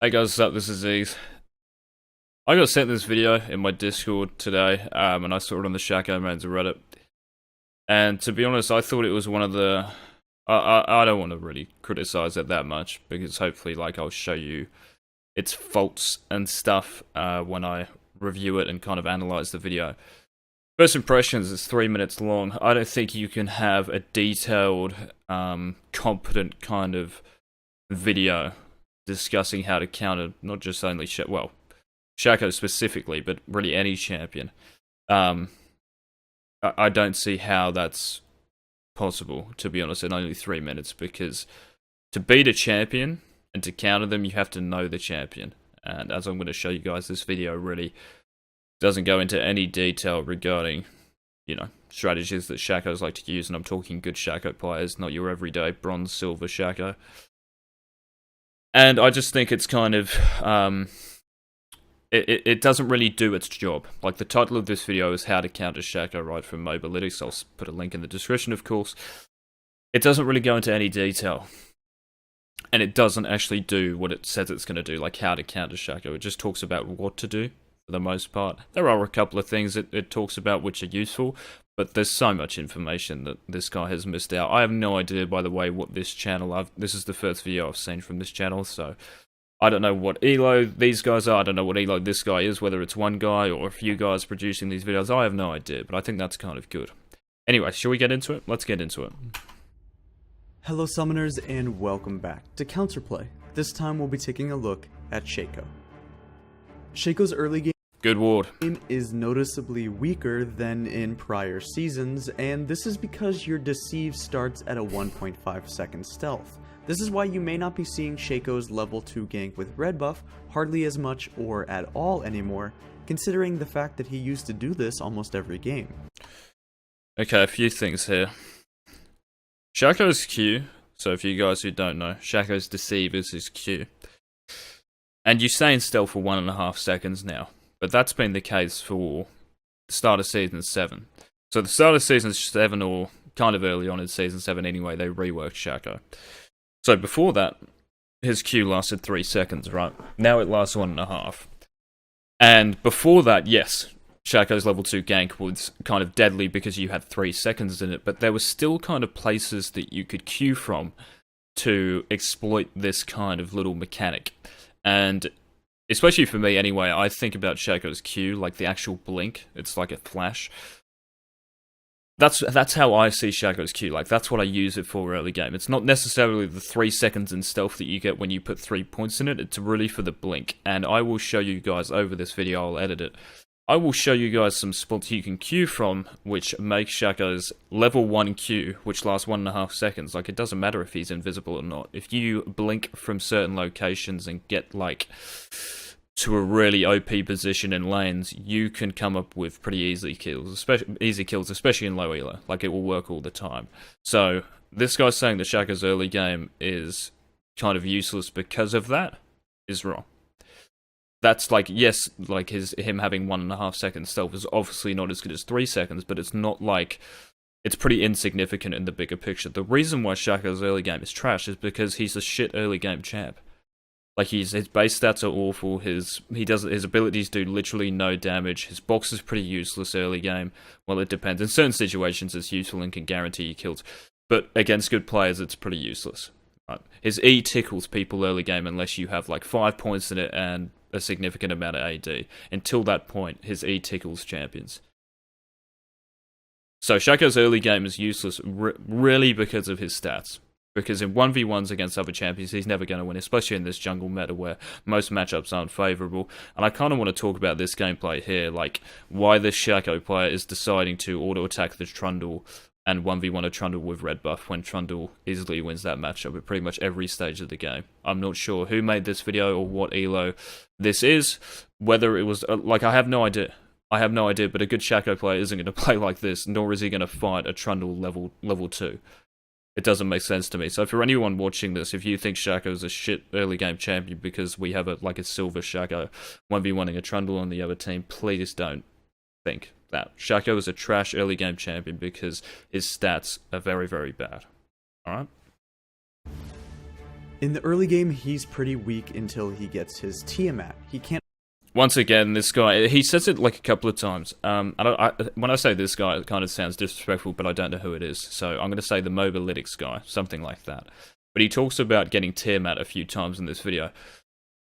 Hey guys, what's up? This is Ease. I got sent this video in my Discord today, and I saw it on the Shaco mains of Reddit. And to be honest, I thought it was one of the... I don't want to really criticize it that much, because hopefully, I'll show you its faults and stuff when I review it and kind of analyze the video. First impressions is 3 minutes long. I don't think you can have a detailed, competent kind of video discussing how to counter not just only Shaco specifically, but really any champion. I don't see how that's possible, to be honest, in only 3 minutes, because to beat a champion and to counter them, you have to know the champion. And as I'm going to show you guys, this video really doesn't go into any detail regarding, strategies that Shacos like to use, and I'm talking good Shaco players, not your everyday bronze, silver Shaco. And I just think it's kind of, it doesn't really do its job. Like, the title of this video is How to Counter Shaco, right, from Mobalytics. I'll put a link in the description, of course. It doesn't really go into any detail. And it doesn't actually do what it says it's going to do, like how to counter Shaco. It just talks about what to do, for the most part. There are a couple of things it talks about which are useful, but there's so much information that this guy has missed out. I have no idea, by the way, what this channel... This is the first video I've seen from this channel, so... I don't know what elo these guys are, I don't know what elo this guy is, whether it's one guy or a few guys producing these videos. I have no idea, but I think that's kind of good. Anyway, shall we get into it? Let's get into it. Hello summoners, and welcome back to Counterplay. This time we'll be taking a look at Shaco. Shaco's early game Good ward. is noticeably weaker than in prior seasons, and this is because your deceive starts at a 1.5 second stealth. This is why you may not be seeing Shaco's level 2 gank with red buff hardly as much or at all anymore, considering the fact that he used to do this almost every game. Okay, a few things here. Shaco's Q, so for you guys who don't know, Shaco's deceive is his Q. And you stay in stealth for 1.5 seconds now, but that's been the case for the start of Season 7. So the start of Season 7, or kind of early on in Season 7 anyway, they reworked Shaco. So before that, his Q lasted 3 seconds, right? Now it lasts 1.5. And before that, yes, Shaco's level 2 gank was kind of deadly because you had 3 seconds in it, but there were still kind of places that you could Q from to exploit this kind of little mechanic. And especially for me anyway, I think about Shaco's Q, like the actual blink, it's like a flash. That's how I see Shaco's Q, like that's what I use it for early game. It's not necessarily the 3 seconds in stealth that you get when you put 3 points in it, it's really for the blink. And I will show you guys over this video, I'll edit it. I will show you guys some spots you can Q from, which make Shaco's level 1 Q, which lasts 1.5 seconds. Like, it doesn't matter if he's invisible or not. If you blink from certain locations and get, to a really OP position in lanes, you can come up with pretty easy kills, especially in low elo. Like, it will work all the time. So, this guy saying that Shaco's early game is kind of useless because of that is wrong. That's yes, him having 1.5 seconds stealth is obviously not as good as 3 seconds, but it's not it's pretty insignificant in the bigger picture. The reason why Shaco's early game is trash is because he's a shit early game champ. His base stats are awful, his abilities do literally no damage, his box is pretty useless early game. Well, it depends. In certain situations it's useful and can guarantee you kills, but against good players it's pretty useless. Right? His E tickles people early game unless you have 5 points in it and a significant amount of AD. Until that point, his E tickles champions. So Shaco's early game is useless really because of his stats. Because in 1v1s against other champions, he's never going to win, especially in this jungle meta where most matchups aren't favourable. And I kind of want to talk about this gameplay here, why this Shaco player is deciding to auto-attack the Trundle and 1v1 a Trundle with red buff when Trundle easily wins that matchup at pretty much every stage of the game. I'm not sure who made this video or what elo this is, whether it was, I have no idea. I have no idea, but a good Shaco player isn't going to play like this, nor is he going to fight a Trundle level 2. It doesn't make sense to me. So for anyone watching this, if you think Shaco's a shit early game champion because we have a silver Shaco 1v1ing a Trundle on the other team, please don't think that. Shaco is a trash early game champion because his stats are very, very bad. Alright? In the early game, he's pretty weak until he gets his Tiamat. He can't. Once again, this guy, he says it like a couple of times. When I say this guy, it kind of sounds disrespectful, but I don't know who it is. So I'm going to say the Mobalytics guy, something like that. But he talks about getting Tiamat a few times in this video.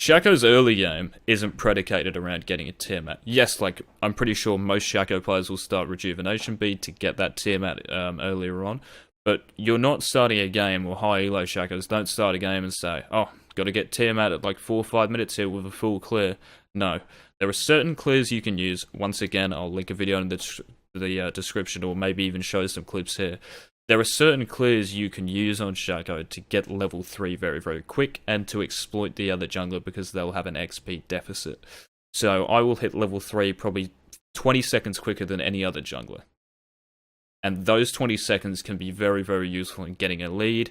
Shaco's early game isn't predicated around getting a Tiamat. Yes, like, I'm pretty sure most Shaco players will start Rejuvenation Bead to get that Tiamat earlier on. But you're not starting a game, or high elo Shacos don't start a game and say, oh, got to get Tiamat at like 4 or 5 minutes here with a full clear. No. There are certain clears you can use. Once again, I'll link a video in the description, or maybe even show some clips here. There are certain clears you can use on Shaco to get level 3 very, very quick, and to exploit the other jungler because they'll have an XP deficit. So I will hit level 3 probably 20 seconds quicker than any other jungler. And those 20 seconds can be very, very useful in getting a lead,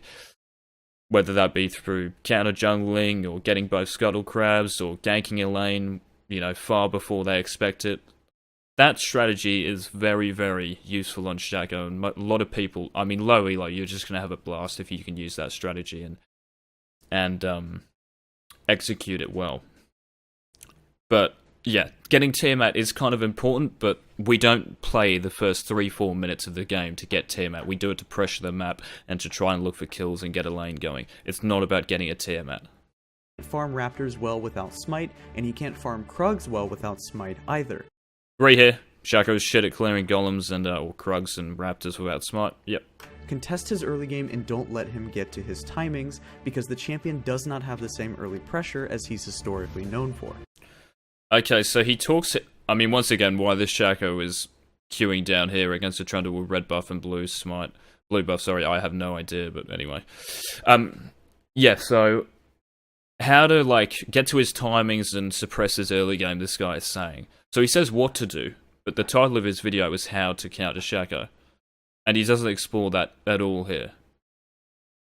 whether that be through counter jungling, or getting both scuttle crabs, or ganking a lane, you know, far before they expect it. That strategy is very, very useful on Shaco, and a lot of people, I mean, low elo, you're just going to have a blast if you can use that strategy and execute it well. But yeah, getting Tiamat is kind of important, but we don't play the first 3-4 minutes of the game to get Tiamat. We do it to pressure the map and to try and look for kills and get a lane going. It's not about getting a Tiamat. Farm Raptors well without Smite, and he can't farm Krugs well without Smite either. Agree here. Shaco's shit at clearing golems and or Krugs and Raptors without Smite. Yep. Contest his early game and don't let him get to his timings, because the champion does not have the same early pressure as he's historically known for. Okay, so he talks, I mean, once again, why this Shaco is queuing down here against a Trundle with red buff and blue Smite. Blue buff, sorry, I have no idea, but anyway. Yeah, so how to, like, get to his timings and suppress his early game, this guy is saying. So he says what to do, but the title of his video is How to Counter Shaco. And he doesn't explore that at all here.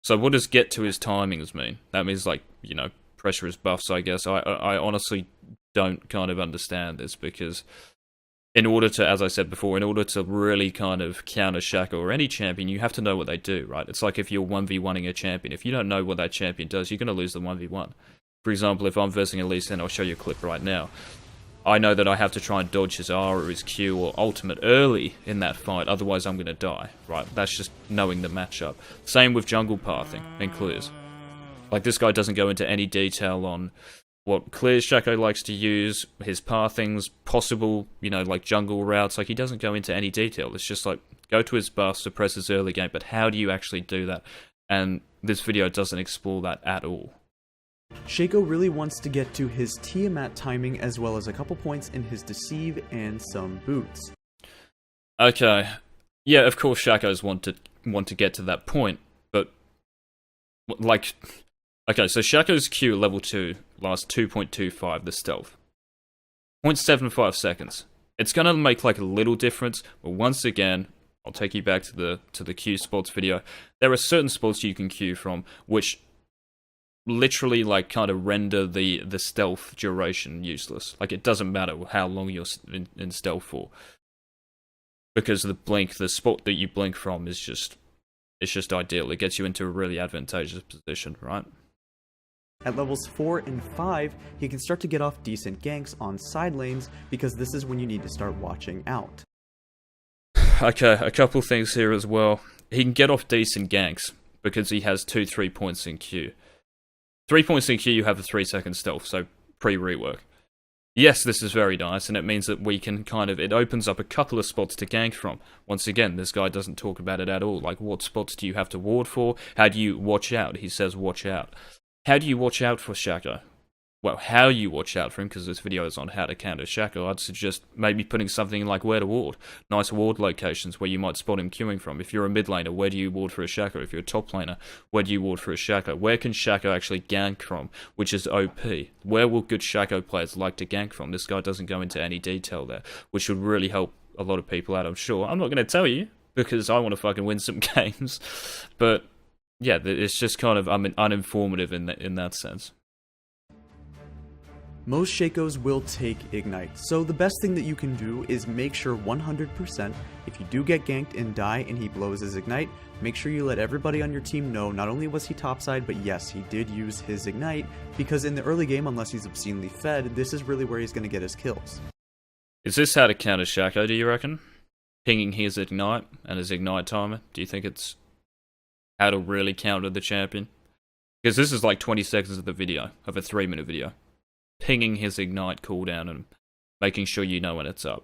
So what does get to his timings mean? That means, like, you know, pressure his buffs, I guess. I honestly don't kind of understand this, because in order to, as I said before, in order to really kind of counter Shaco or any champion, you have to know what they do, right? It's like if you're 1v1ing a champion. If you don't know what that champion does, you're going to lose the 1v1. For example, if I'm versing a Lee Sin, I'll show you a clip right now. I know that I have to try and dodge his R or his Q or ultimate early in that fight, otherwise I'm going to die, right? That's just knowing the matchup. Same with jungle pathing and clears. Like, this guy doesn't go into any detail on what clears Shaco likes to use, his pathings, possible, you know, like jungle routes. Like, he doesn't go into any detail. It's just like, go to his buff, suppress his early game, but how do you actually do that? And this video doesn't explore that at all. Shaco really wants to get to his Tiamat timing, as well as a couple points in his Deceive and some boots. Okay, yeah, of course Shacos want to get to that point, but like, okay, so Shaco's Q level 2 lasts 2.25, the stealth. 0.75 seconds. It's gonna make like a little difference, but once again, I'll take you back to the Q spots video. There are certain spots you can Q from which literally like kind of render the stealth duration useless. Like, it doesn't matter how long you're in stealth for, because the blink, the spot that you blink from is just, it's just ideal. It gets you into a really advantageous position, right? At levels 4 and 5, he can start to get off decent ganks on side lanes, because this is when you need to start watching out. Okay, a couple things here as well. He can get off decent ganks because he has 2-3 points in Q. 3 points in Q, you have a 3-second stealth, so pre-rework. Yes, this is very nice, and it means that we can kind of, it opens up a couple of spots to gank from. Once again, this guy doesn't talk about it at all. Like, what spots do you have to ward for? How do you watch out? He says watch out. How do you watch out for Shaco? Well, how you watch out for him, because this video is on how to counter Shaco, I'd suggest maybe putting something like where to ward. Nice ward locations where you might spot him queuing from. If you're a mid laner, where do you ward for a Shaco? If you're a top laner, where do you ward for a Shaco? Where can Shaco actually gank from, which is OP? Where will good Shaco players like to gank from? This guy doesn't go into any detail there, which would really help a lot of people out, I'm sure. I'm not going to tell you, because I want to fucking win some games. But yeah, it's just kind of uninformative in that sense. Most Shacos will take Ignite, so the best thing that you can do is make sure 100% if you do get ganked and die and he blows his Ignite, make sure you let everybody on your team know not only was he topside, but yes, he did use his Ignite, because in the early game, unless he's obscenely fed, this is really where he's going to get his kills. Is this how to counter Shaco, do you reckon? Pinging his Ignite and his Ignite timer? Do you think it's how to really counter the champion? Because this is like 20 seconds of the video, of a 3-minute video. Pinging his Ignite cooldown and making sure you know when it's up.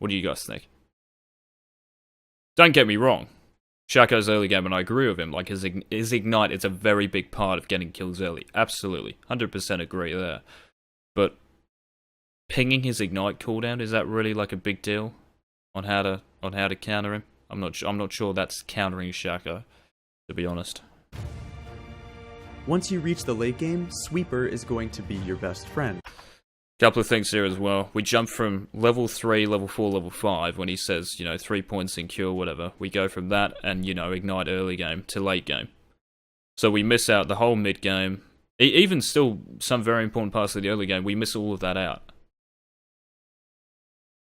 What do you guys think? Don't get me wrong. Shaco's early game, and I agree with him. Like, his Ignite is a very big part of getting kills early. Absolutely. 100% agree there. But pinging his Ignite cooldown, is that really like a big deal on how to counter him? I'm not sure that's countering Shaco, to be honest. Once you reach the late game, Sweeper is going to be your best friend. Couple of things here as well. We jump from level 3, level 4, level 5 when he says, 3 points in cure, whatever. We go from that and, Ignite early game to late game. So we miss out the whole mid game. Even still, some very important parts of the early game, we miss all of that out.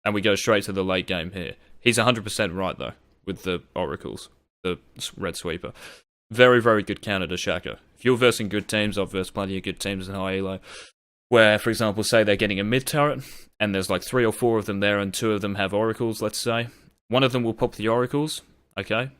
And we go straight to the late game here. He's 100% right, though, with the Oracles, the Red Sweeper. Very, very good counter to Shaco. If you're versing good teams, I've versed plenty of good teams in high elo, where, for example, say they're getting a mid turret, and there's like 3 or 4 of them there, and 2 of them have Oracles, let's say. One of them will pop the Oracles, okay,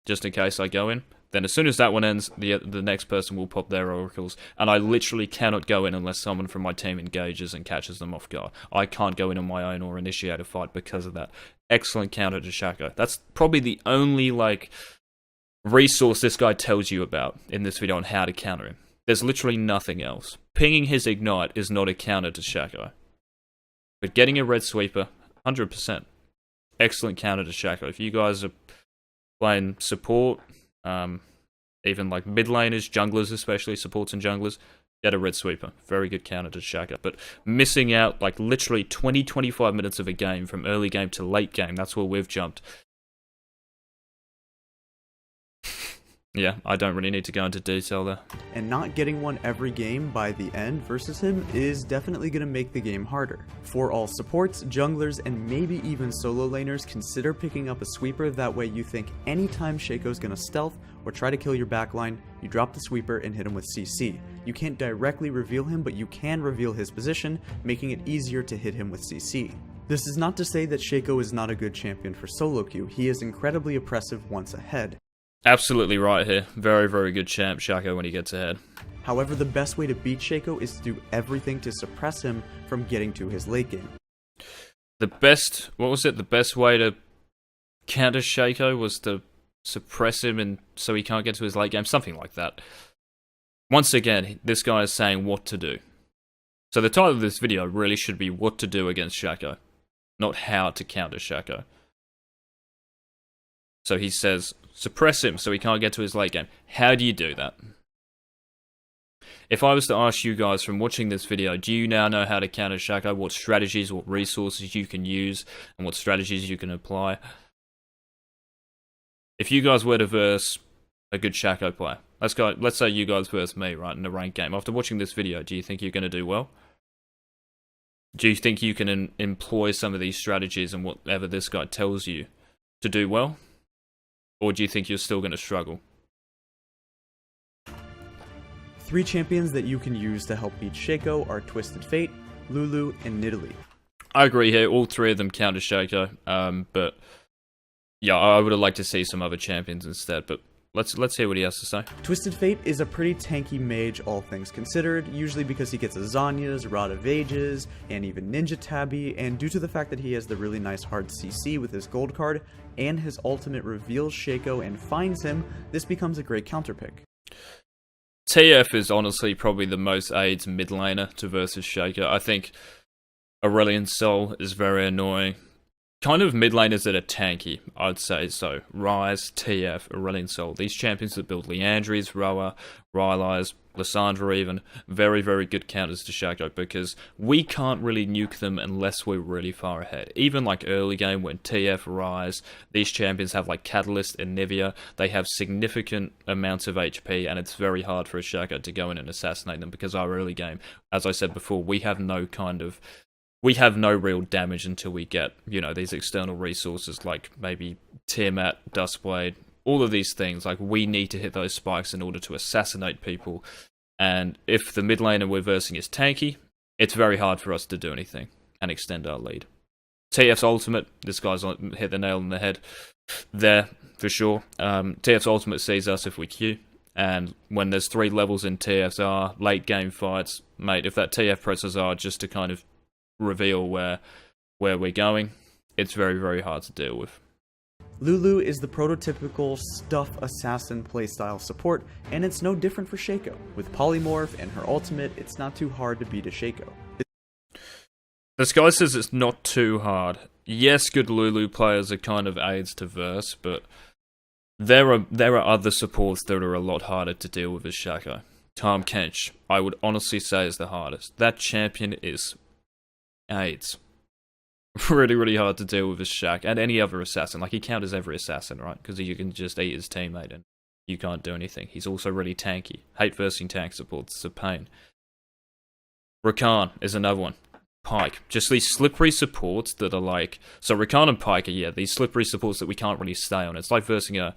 just in case I go in. Then as soon as that one ends, the next person will pop their Oracles, and I literally cannot go in unless someone from my team engages and catches them off guard. I can't go in on my own or initiate a fight because of that. Excellent counter to Shaco. That's probably the only, resource this guy tells you about in this video on how to counter him. There's literally nothing else. Pinging his Ignite is not a counter to Shaco. But getting a Red Sweeper, 100%. Excellent counter to Shaco. If you guys are playing support, even like mid laners, junglers especially, supports and junglers, get a Red Sweeper. Very good counter to Shaco. But missing out like literally 20-25 minutes of a game from early game to late game, that's where we've jumped. Yeah, I don't really need to go into detail there. And not getting one every game by the end versus him is definitely going to make the game harder. For all supports, junglers, and maybe even solo laners, consider picking up a sweeper. That way you think anytime Shaco's going to stealth or try to kill your backline, you drop the sweeper and hit him with CC. You can't directly reveal him, but you can reveal his position, making it easier to hit him with CC. This is not to say that Shaco is not a good champion for solo queue. He is incredibly oppressive once ahead. Absolutely right here. Very, very good champ, Shaco, when he gets ahead. However, the best way to beat Shaco is to do everything to suppress him from getting to his late game. The best way to counter Shaco was to suppress him and so he can't get to his late game, something like that. Once again, this guy is saying what to do. So the title of this video really should be what to do against Shaco, not how to counter Shaco. So he says, suppress him so he can't get to his late game. How do you do that? If I was to ask you guys from watching this video, do you now know how to counter Shaco? What strategies, what resources you can use, and what strategies you can apply? If you guys were to verse a good Shaco player, let's say you guys verse me, right, in a ranked game. After watching this video, do you think you're going to do well? Do you think you can employ some of these strategies and whatever this guy tells you to do well? Or do you think you're still going to struggle? 3 champions that you can use to help beat Shaco are Twisted Fate, Lulu, and Nidalee. I agree here. All 3 of them counter Shaco. But yeah, I would have liked to see some other champions instead. But let's hear what he has to say. Twisted Fate is a pretty tanky mage, all things considered, usually because he gets Azanias, Rod of Ages, and even Ninja Tabby, and due to the fact that he has the really nice hard CC with his gold card, and his ultimate reveals Shaco and finds him, this becomes a great counter pick. TF is honestly probably the most AIDS mid laner to versus Shaco. I think Aurelion Sol is very annoying. Kind of mid laners that are tanky, I'd say so. Ryze, TF, Aurelion Sol. These champions that build Leandries, Roa, Rylai's, Lissandra even, very, very good counters to Shaco, because we can't really nuke them unless we're really far ahead. Even like early game when TF, Rise, these champions have like Catalyst and Nivea, they have significant amounts of HP, and it's very hard for a Shaco to go in and assassinate them, because our early game, as I said before, we have no real damage until we get, you know, these external resources like maybe Tiamat, Duskblade, all of these things. Like, we need to hit those spikes in order to assassinate people. And if the mid laner we're versing is tanky, it's very hard for us to do anything and extend our lead. TF's ultimate, this guy's hit the nail on the head there, for sure. TF's ultimate sees us if we Q. And when there's 3 levels in TF's R, late game fights, mate, if that TF presses R just to kind of reveal where we're going, it's very, very hard to deal with. Lulu is the prototypical stuff assassin playstyle support, and it's no different for Shaco. With Polymorph and her ultimate, it's not too hard to beat a Shaco. This guy says it's not too hard. Yes, good Lulu players are kind of aids to verse, but there are other supports that are a lot harder to deal with as Shaco. Tahm Kench, I would honestly say, is the hardest. That champion is aids. Really, really hard to deal with as Shaq and any other assassin. Like, he counters every assassin, right? Because you can just eat his teammate and you can't do anything. He's also really tanky. Hate versing tank supports. It's a pain. Rakan is another one. Pyke. Just these slippery supports that are like... So Rakan and Pyke are, yeah, these slippery supports that we can't really stay on. It's like versing a...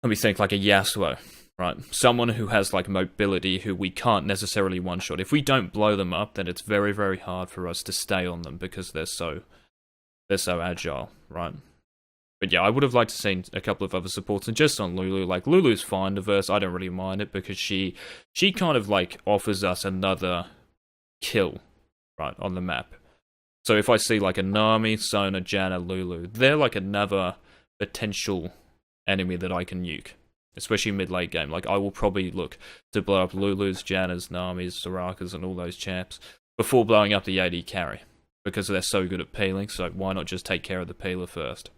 Let me think, like a Yasuo. Right, someone who has like mobility who we can't necessarily one-shot. If we don't blow them up, then it's very, very hard for us to stay on them because they're so agile, right? But yeah, I would have liked to see a couple of other supports, and just on Lulu, like Lulu's fine to verse. I don't really mind it because she kind of like offers us another kill, right, on the map. So if I see like a Nami, Sona, Janna, Lulu, they're like another potential enemy that I can nuke. Especially mid-late game. Like, I will probably look to blow up Lulu's, Janna's, Nami's, Soraka's, and all those champs before blowing up the AD carry. Because they're so good at peeling, so why not just take care of the peeler first?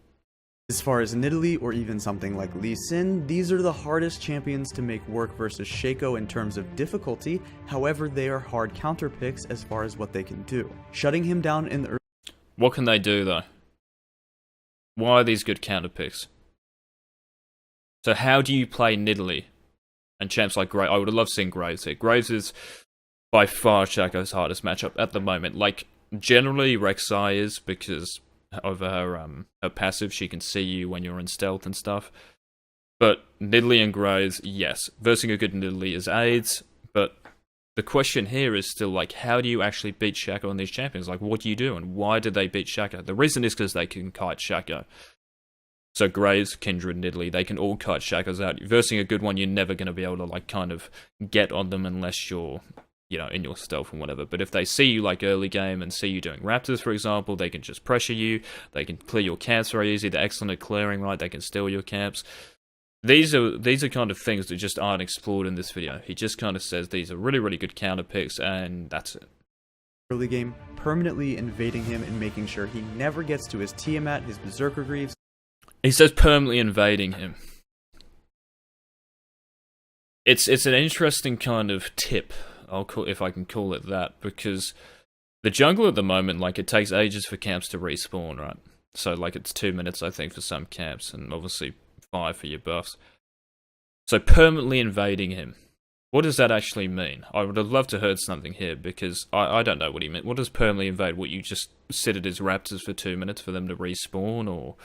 As far as Nidalee or even something like Lee Sin, these are the hardest champions to make work versus Shaco in terms of difficulty. However, they are hard counter picks as far as what they can do. Shutting him down in the... What can they do, though? Why are these good counter picks? So how do you play Nidalee and champs like Graves? I would have loved seeing Graves here. Graves is by far Shaco's hardest matchup at the moment. Like, generally Rek'Sai is, because of her passive, she can see you when you're in stealth and stuff. But Nidalee and Graves, yes. Versing a good Nidalee is aids, but the question here is still, like, how do you actually beat Shaco on these champions? Like, what do you do, and why did they beat Shaco? The reason is because they can kite Shaco. So Graves, Kindred, Nidalee, they can all kite Shacos out. Versing a good one, you're never going to be able to, like, kind of get on them unless you're, you know, in your stealth and whatever. But if they see you, like, early game and see you doing Raptors, for example, they can just pressure you. They can clear your camps very easy. They're excellent at clearing, right? They can steal your camps. These are kind of things that just aren't explored in this video. He just kind of says these are really, really good counter picks, and that's it. Early game, permanently invading him and making sure he never gets to his Tiamat, his Berserker Greaves. He says permanently invading him. It's an interesting kind of tip, if I can call it that, because the jungle at the moment, like, it takes ages for camps to respawn, right? So, like, it's 2 minutes, I think, for some camps, and obviously 5 for your buffs. So, permanently invading him. What does that actually mean? I would have loved to heard something here, because I don't know what he meant. What does permanently invade? What, you just sit at his raptors for 2 minutes for them to respawn, or...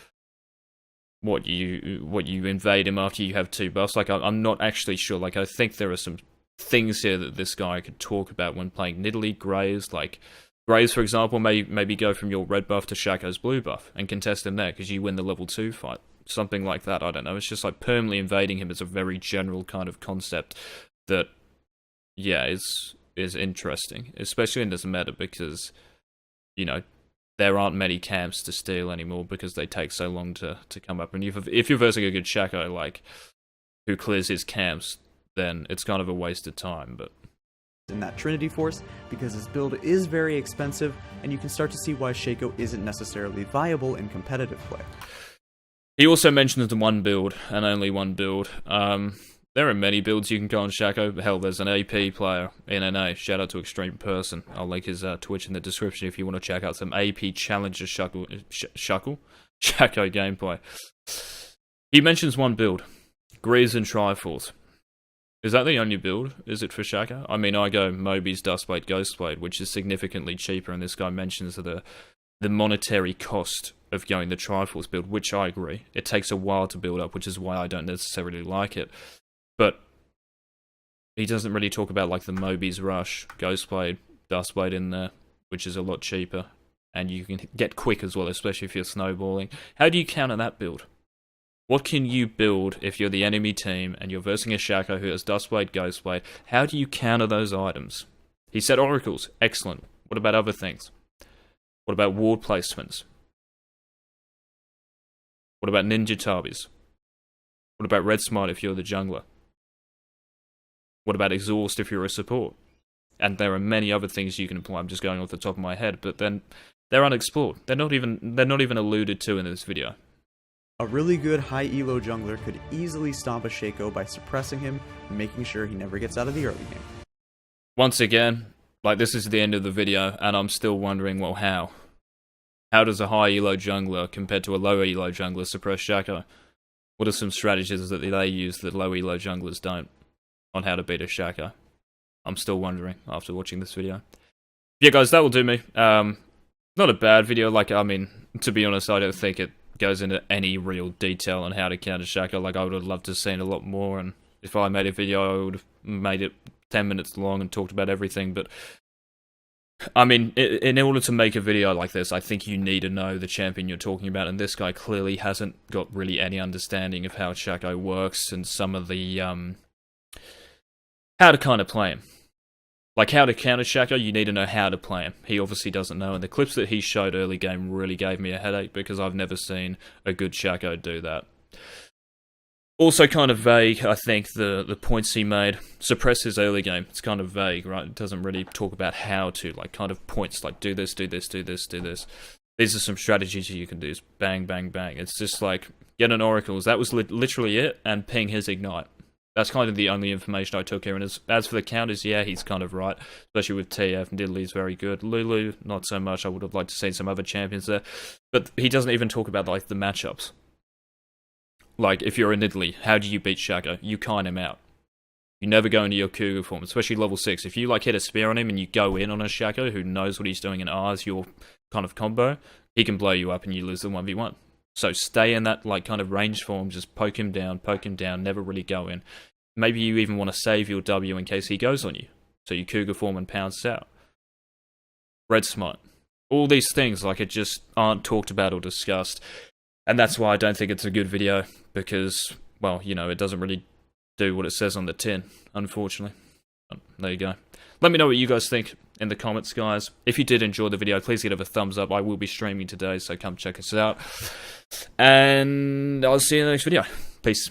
What you invade him after you have 2 buffs? Like, I'm not actually sure. Like, I think there are some things here that this guy could talk about when playing Nidalee, Graves. Like, Graves, for example, maybe go from your red buff to Shaco's blue buff and contest him there because you win the level 2 fight. Something like that, I don't know. It's just like permanently invading him is a very general kind of concept that, yeah, is interesting. Especially in this meta because, you know, there aren't many camps to steal anymore because they take so long to come up. And if you're versing a good Shaco, like, who clears his camps, then it's kind of a waste of time. But in that Trinity Force, because his build is very expensive, and you can start to see why Shaco isn't necessarily viable in competitive play. He also mentions the one build, and only one build. There are many builds you can go on Shaco. Hell, there's an AP player in NA. Shout out to Extreme Person. I'll link his Twitch in the description if you want to check out some AP Challenger Shaco gameplay. He mentions one build, Grease and Triforce. Is that the only build? Is it for Shaco? I mean, I go Moby's Dustblade, Ghostblade, which is significantly cheaper, and this guy mentions the monetary cost of going the Triforce build, which I agree. It takes a while to build up, which is why I don't necessarily like it. But he doesn't really talk about like the Moby's Rush, Ghostblade, Dustblade in there, which is a lot cheaper, and you can get quick as well, especially if you're snowballing. How do you counter that build? What can you build if you're the enemy team and you're versing a Shaco who has Dustblade, Ghostblade? How do you counter those items? He said oracles, excellent. What about other things? What about ward placements? What about ninja tabis? What about red smite if you're the jungler? What about exhaust if you're a support? And there are many other things you can apply. I'm just going off the top of my head, but then they're unexplored. They're not even alluded to in this video. A really good high elo jungler could easily stomp a Shaco by suppressing him and making sure he never gets out of the early game. Once again, like, this is the end of the video, and I'm still wondering, well, how? How does a high elo jungler compared to a low elo jungler suppress Shaco? What are some strategies that they use that low elo junglers don't on how to beat a Shaco? I'm still wondering after watching this video. Yeah, guys, that will do me. Not a bad video. Like, I mean, to be honest, I don't think it goes into any real detail on how to counter Shaco. Like, I would have loved to have seen a lot more, and if I made a video, I would have made it 10 minutes long and talked about everything. But I mean, in order to make a video like this, I think you need to know the champion you're talking about, and this guy clearly hasn't got really any understanding of how Shaco works and some of the how to kind of play him. Like, how to counter Shaco, you need to know how to play him. He obviously doesn't know, and the clips that he showed early game really gave me a headache because I've never seen a good Shaco do that. Also kind of vague, I think, the points he made. Suppress his early game. It's kind of vague, right? It doesn't really talk about how to, like, kind of points, like, do this, do this, do this, do this. These are some strategies you can do. It's bang, bang, bang. It's just like, get an oracles. That was literally it, and ping his ignite. That's kind of the only information I took here. And as for the counters, yeah, he's kind of right. Especially with TF, and Diddley's very good. Lulu, not so much. I would have liked to see some other champions there. But he doesn't even talk about, like, the matchups. Like, if you're in Italy, how do you beat Shaco? You kine him out. You never go into your Cougar form, especially level 6. If you, like, hit a spear on him and you go in on a Shaco who knows what he's doing and R's your kind of combo, he can blow you up and you lose the 1v1. So stay in that, like, kind of range form, just poke him down, never really go in. Maybe you even want to save your W in case he goes on you. So you Cougar form and pounce out. Red smite. All these things, like, it just aren't talked about or discussed. And that's why I don't think it's a good video, because, well, you know, it doesn't really do what it says on the tin, unfortunately. There you go. Let me know what you guys think in the comments, guys. If you did enjoy the video, please give it a thumbs up. I will be streaming today, so come check us out. And I'll see you in the next video. Peace.